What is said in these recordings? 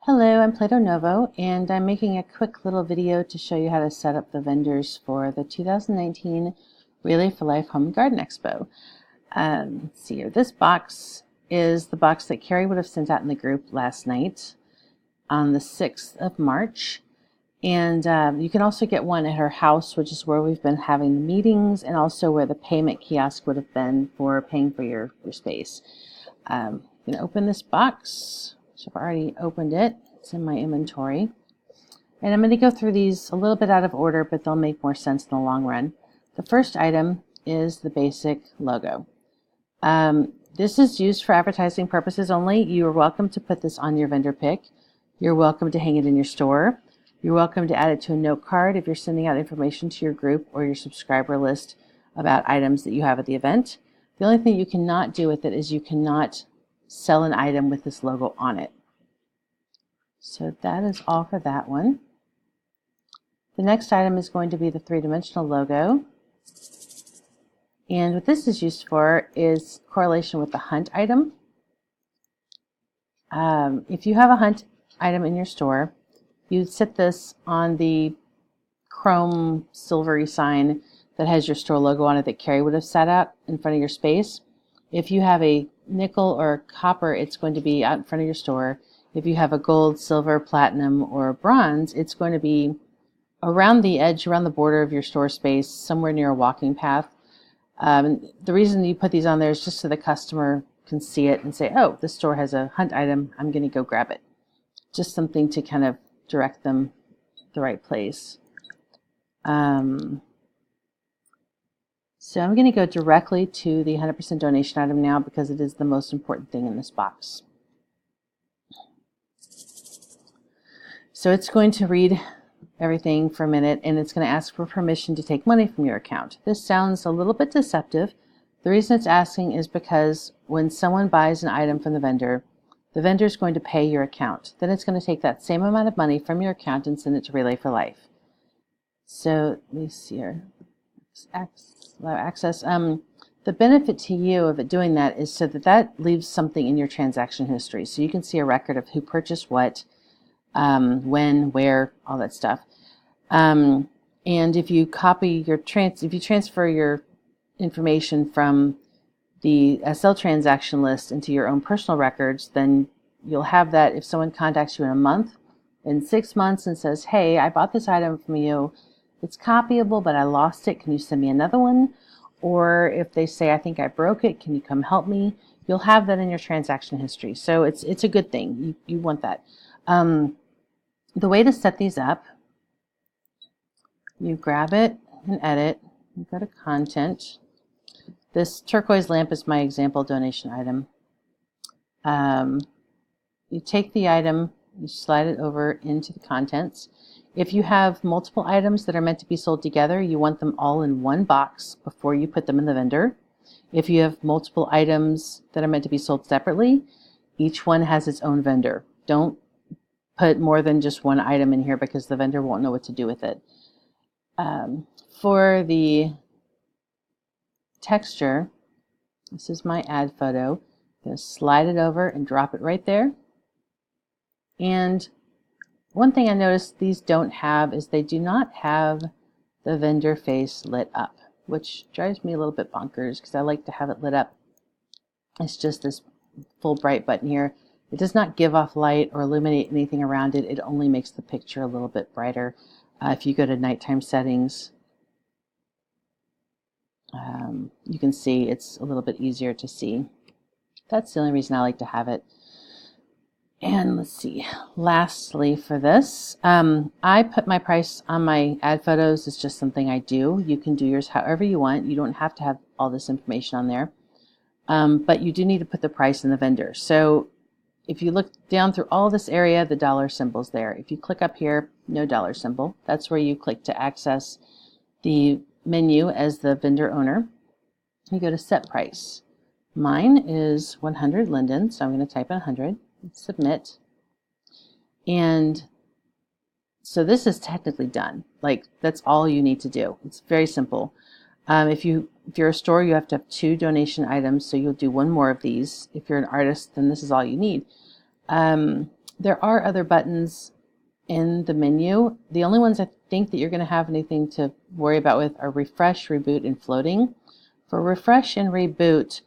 Hello, I'm Plato Novo, and I'm making a quick little video to show you how to set up the vendors for the 2019 Relay for Life Home and Garden Expo. Let's see here. This box is the box that Carrie would have sent out in the group last night on the 6th of March. And you can also get one at her house, which is where we've been having the meetings, and also where the payment kiosk would have been for paying for your space. I'm going to open this box. So I've already opened it. It's in my inventory. And I'm going to go through these a little bit out of order, but they'll make more sense in the long run. The first item is the basic logo. This is used for advertising purposes only. You are welcome to put this on your vendor pick. You're welcome to hang it in your store. You're welcome to add it to a note card if you're sending out information to your group or your subscriber list about items that you have at the event. The only thing you cannot do with it is you cannot sell an item with this logo on it. So that is all for that one. The next item is going to be the three-dimensional logo. And what this is used for is correlation with the hunt item. If you have a hunt item in your store, you set this on the chrome silvery sign that has your store logo on it that Carrie would have set out in front of your space. If you have a nickel or copper, it's going to be out in front of your store. If you have a gold, silver, platinum, or bronze, it's going to be around the edge, around the border of your store space, somewhere near a walking path. The reason you put these on there is just so the customer can see it and say, oh, this store has a hunt item, I'm going to go grab it. Just something to kind of direct them the right place. So I'm going to go directly to the 100% donation item now because it is the most important thing in this box. So it's going to read everything for a minute and it's going to ask for permission to take money from your account. This sounds a little bit deceptive. The reason it's asking is because when someone buys an item from the vendor is going to pay your account. Then it's going to take that same amount of money from your account and send it to Relay for Life. So let me see here. Allow access. The benefit to you of it doing that is so that leaves something in your transaction history. So you can see a record of who purchased what, when, where, all that stuff. And if you copy your if you transfer your information from the SL transaction list into your own personal records, then you'll have that if someone contacts you in a month, in 6 months and says, hey, I bought this item from you. It's copyable, but I lost it. Can you send me another one? Or if they say, I think I broke it, can you come help me? You'll have that in your transaction history. So it's a good thing. You want that. The way to set these up, you grab it and edit. You go to content. This turquoise lamp is my example donation item. You take the item, you slide it over into the contents. If you have multiple items that are meant to be sold together, you want them all in one box before you put them in the vendor. If you have multiple items that are meant to be sold separately, each one has its own vendor. Don't put more than just one item in here because the vendor won't know what to do with it. For the texture, this is my ad photo. I'm going to slide it over and drop it right there. And one thing I noticed these don't have is they do not have the vendor face lit up, which drives me a little bit bonkers because I like to have it lit up. It's just this full bright button here. It does not give off light or illuminate anything around it. It only makes the picture a little bit brighter. If you go to nighttime settings, you can see it's a little bit easier to see. That's the only reason I like to have it. And let's see, lastly for this, I put my price on my ad photos. It's just something I do. You can do yours however you want. You don't have to have all this information on there. But you do need to put the price in the vendor. So if you look down through all this area, the dollar symbol's there. If you click up here, no dollar symbol. That's where you click to access the menu as the vendor owner. You go to set price. Mine is 100 linden, so I'm going to type in 100. Submit. And so this is technically done. Like, that's all you need to do. It's very simple. If you're a store, you have to have 2 donation items, so you'll do 1 more of these. If you're an artist, then this is all you need. There are other buttons in the menu. The only ones I think that you're going to have anything to worry about with are refresh, reboot, and floating. For refresh and reboot,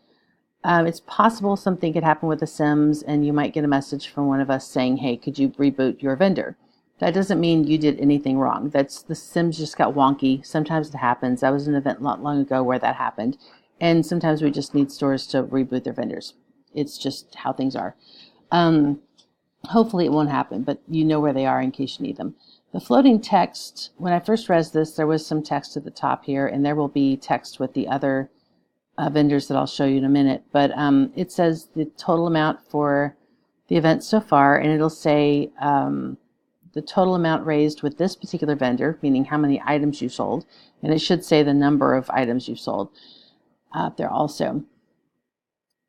it's possible something could happen with the Sims and you might get a message from one of us saying, hey, could you reboot your vendor? That doesn't mean you did anything wrong. That's the Sims just got wonky. Sometimes it happens. That was an event not long ago where that happened. And sometimes we just need stores to reboot their vendors. It's just how things are. Hopefully it won't happen, but you know where they are in case you need them. The floating text, when I first read this, there was some text at the top here, and there will be text with the other vendors that I'll show you in a minute. But it says the total amount for the event so far, and it'll say the total amount raised with this particular vendor, meaning how many items you sold, and it should say the number of items you've sold there also.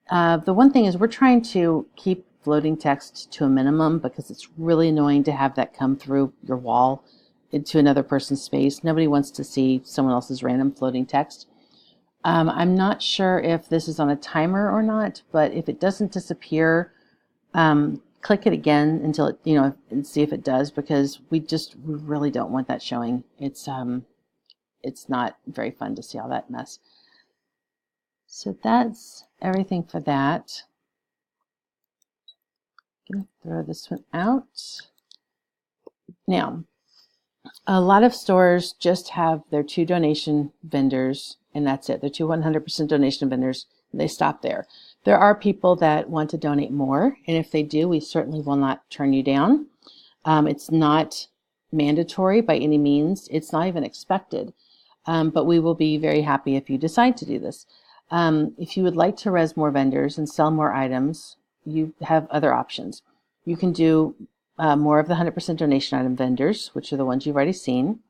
The one thing is we're trying to keep floating text to a minimum because it's really annoying to have that come through your wall into another person's space. Nobody wants to see someone else's random floating text. I'm not sure if this is on a timer or not, but if it doesn't disappear, click it again until it, and see if it does, because we really don't want that showing. It's not very fun to see all that mess. So that's everything for that. I'm going to throw this one out. Now, a lot of stores just have their 2 donation vendors, and that's it. They're 2 100% donation vendors. They stop there. There are people that want to donate more, and if they do, we certainly will not turn you down. It's not mandatory by any means. It's not even expected, but we will be very happy if you decide to do this. If you would like to res more vendors and sell more items, you have other options. You can do more of the 100% donation item vendors, which are the ones you've already seen.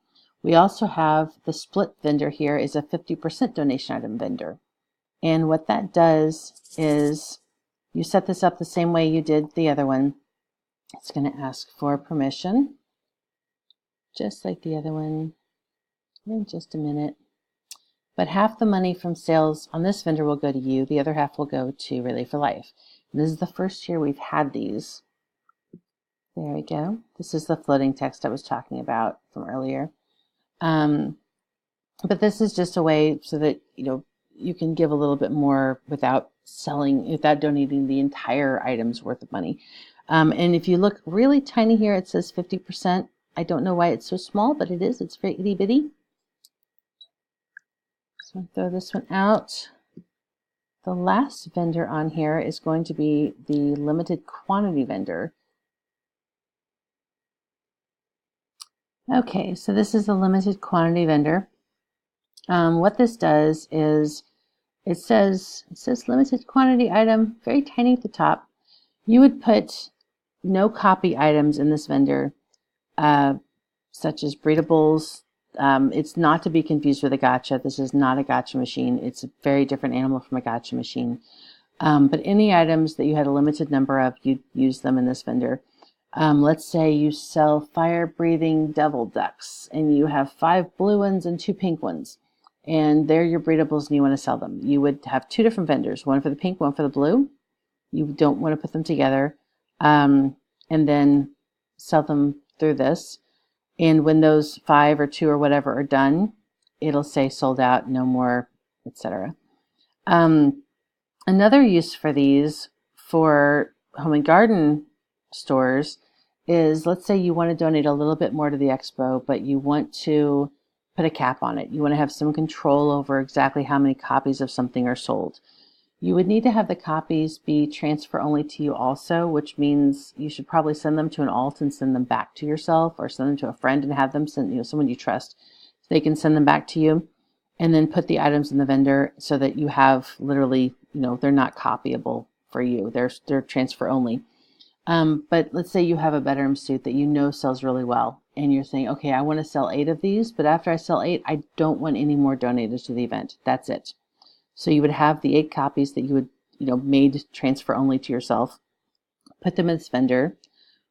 We also have the split vendor here is a 50% donation item vendor. And what that does is you set this up the same way you did the other one. It's going to ask for permission, just like the other one, in just a minute. But half the money from sales on this vendor will go to you. The other half will go to Relay for Life. And this is the first year we've had these. There we go. This is the floating text I was talking about from earlier. But this is just a way so that, you can give a little bit more without donating the entire item's worth of money. And if you look really tiny here, it says 50%. I don't know why it's so small, but it is. It's very itty bitty. So I'll throw this one out. The last vendor on here is going to be the limited quantity vendor. Okay, so this is the limited quantity vendor. What this does is it says limited quantity item, very tiny at the top. You would put no copy items in this vendor, such as breedables. It's not to be confused with a gacha. This is not a gacha machine. It's a very different animal from a gacha machine. But any items that you had a limited number of, you'd use them in this vendor. Let's say you sell fire-breathing devil ducks, and you have 5 blue ones and 2 pink ones, and they're your breedables and you want to sell them. You would have 2 different vendors, one for the pink, one for the blue. You don't want to put them together, and then sell them through this. And when those 5 or 2 or whatever are done, it'll say sold out, no more, etc. Another use for these for home and garden stores is, let's say you want to donate a little bit more to the expo, but you want to put a cap on it. You want to have some control over exactly how many copies of something are sold. You would need to have the copies be transfer only to you also, which means you should probably send them to an alt and send them back to yourself, or send them to a friend and have them send, someone you trust, so they can send them back to you, and then put the items in the vendor so that you have literally, they're not copyable for you. They're transfer only. But let's say you have a bedroom suit that sells really well, and you're saying, okay, I want to sell 8 of these, but after I sell 8, I don't want any more donated to the event. That's it. So you would have the 8 copies that you would, made transfer only to yourself, put them in this vendor.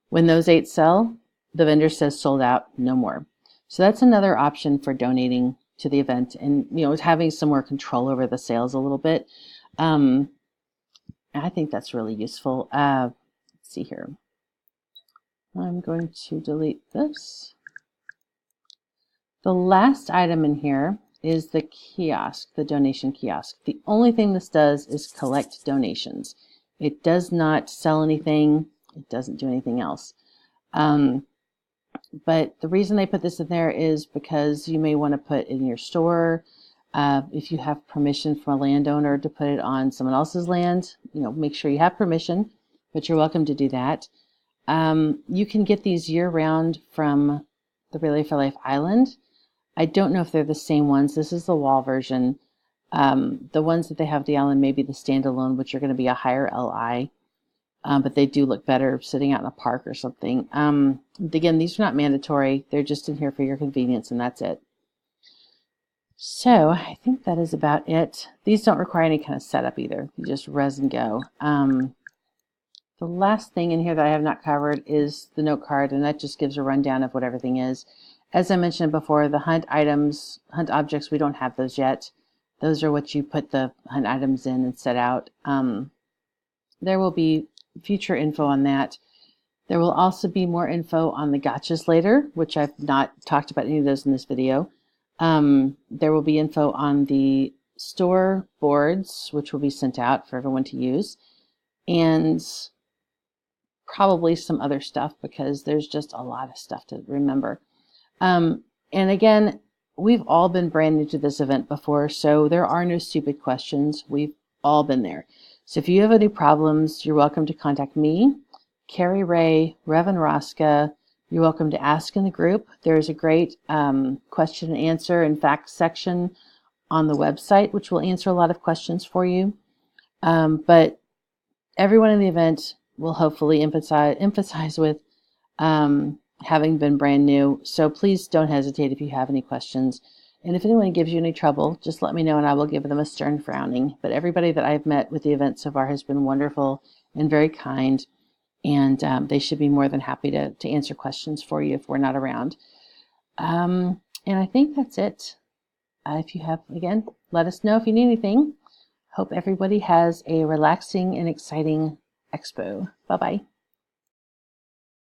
When those 8 sell, the vendor says sold out, no more. So that's another option for donating to the event, and, having some more control over the sales a little bit. I think that's really useful. Let's see here. I'm going to delete this. The last item in here is the kiosk, the donation kiosk. The only thing this does is collect donations. It does not sell anything. It doesn't do anything else. But the reason they put this in there is because you may want to put in your store. If you have permission from a landowner to put it on someone else's land, make sure you have permission, but you're welcome to do that. You can get these year-round from the Relay for Life Island. I don't know if they're the same ones. This is the wall version. The ones that they have at the island may be the standalone, which are going to be a higher LI, but they do look better sitting out in a park or something. Again, these are not mandatory. They're just in here for your convenience, and that's it. So I think that is about it. These don't require any kind of setup either. You just res and go. The last thing in here that I have not covered is the note card, and that just gives a rundown of what everything is. As I mentioned before, the hunt items, hunt objects, we don't have those yet. Those are what you put the hunt items in and set out. There will be future info on that. There will also be more info on the gotchas later, which I've not talked about any of those in this video. There will be info on the store boards, which will be sent out for everyone to use, and probably some other stuff because there's just a lot of stuff to remember. And again, we've all been brand new to this event before, so there are no stupid questions. We've all been there. So if you have any problems, you're welcome to contact me, Carrie Ray, Revan Roska. You're welcome to ask in the group. There's a great question and answer and facts section on the website, which will answer a lot of questions for you. But everyone in the event will hopefully emphasize with having been brand new. So please don't hesitate if you have any questions. And if anyone gives you any trouble, just let me know and I will give them a stern frowning. But everybody that I've met with the event so far has been wonderful and very kind. And they should be more than happy to answer questions for you if we're not around. And I think that's it. If you have, again, let us know if you need anything. Hope everybody has a relaxing and exciting expo. Bye-bye.